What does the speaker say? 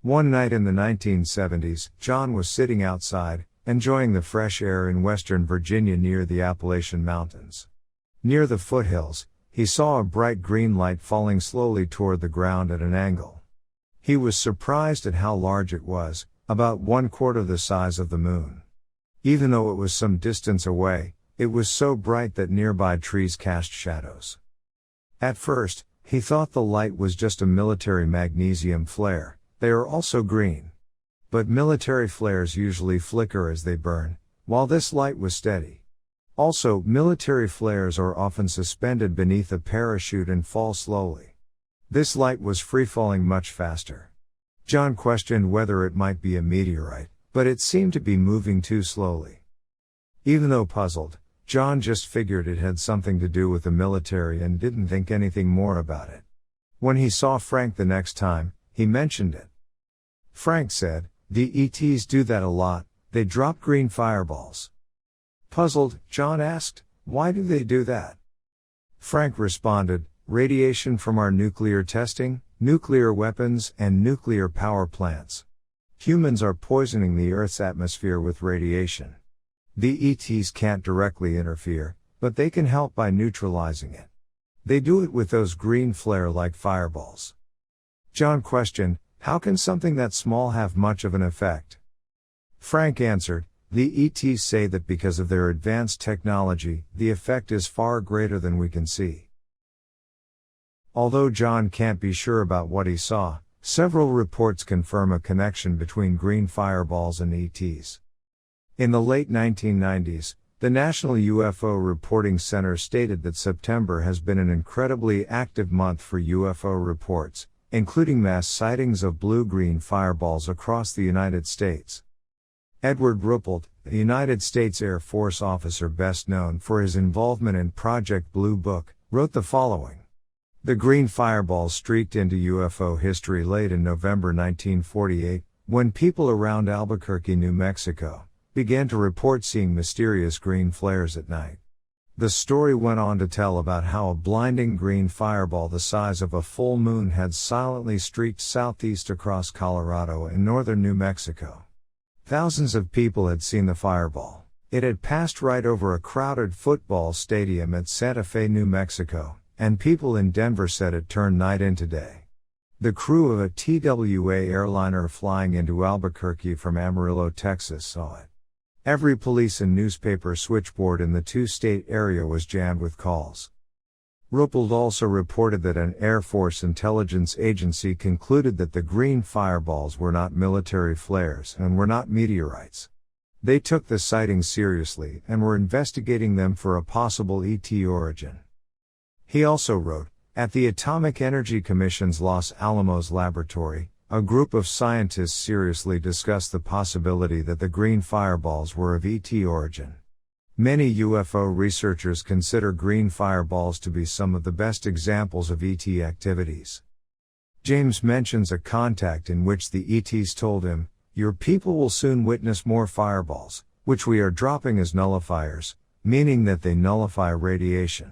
One night in the 1970s, John was sitting outside, enjoying the fresh air in western Virginia near the Appalachian Mountains. Near the foothills, he saw a bright green light falling slowly toward the ground at an angle. He was surprised at how large it was, about 1/4 the size of the moon. Even though it was some distance away, it was so bright that nearby trees cast shadows. At first, he thought the light was just a military magnesium flare. They are also green. But military flares usually flicker as they burn, while this light was steady. Also, military flares are often suspended beneath a parachute and fall slowly. This light was free-falling much faster. John questioned whether it might be a meteorite, but it seemed to be moving too slowly. Even though puzzled, John just figured it had something to do with the military and didn't think anything more about it. When he saw Frank the next time, he mentioned it. Frank said, "The ETs do that a lot, they drop green fireballs." Puzzled, John asked, "Why do they do that?" Frank responded, "Radiation from our nuclear testing, nuclear weapons, and nuclear power plants. Humans are poisoning the Earth's atmosphere with radiation. The ETs can't directly interfere, but they can help by neutralizing it. They do it with those green flare-like fireballs." John questioned, "How can something that small have much of an effect?" Frank answered, "The ETs say that because of their advanced technology, the effect is far greater than we can see." Although John can't be sure about what he saw, several reports confirm a connection between green fireballs and ETs. In the late 1990s, the National UFO Reporting Center stated that September has been an incredibly active month for UFO reports, including mass sightings of blue-green fireballs across the United States. Edward Ruppelt, a United States Air Force officer best known for his involvement in Project Blue Book, wrote the following. The green fireballs streaked into UFO history late in November 1948, when people around Albuquerque, New Mexico, began to report seeing mysterious green flares at night. The story went on to tell about how a blinding green fireball the size of a full moon had silently streaked southeast across Colorado and northern New Mexico. Thousands of people had seen the fireball. It had passed right over a crowded football stadium at Santa Fe, New Mexico, and people in Denver said it turned night into day. The crew of a TWA airliner flying into Albuquerque from Amarillo, Texas saw it. Every police and newspaper switchboard in the two-state area was jammed with calls. Ruppelt also reported that an Air Force intelligence agency concluded that the green fireballs were not military flares and were not meteorites. They took the sightings seriously and were investigating them for a possible ET origin. He also wrote, at the Atomic Energy Commission's Los Alamos laboratory, a group of scientists seriously discussed the possibility that the green fireballs were of ET origin. Many UFO researchers consider green fireballs to be some of the best examples of ET activities. James mentions a contact in which the ETs told him, "Your people will soon witness more fireballs, which we are dropping as nullifiers," meaning that they nullify radiation.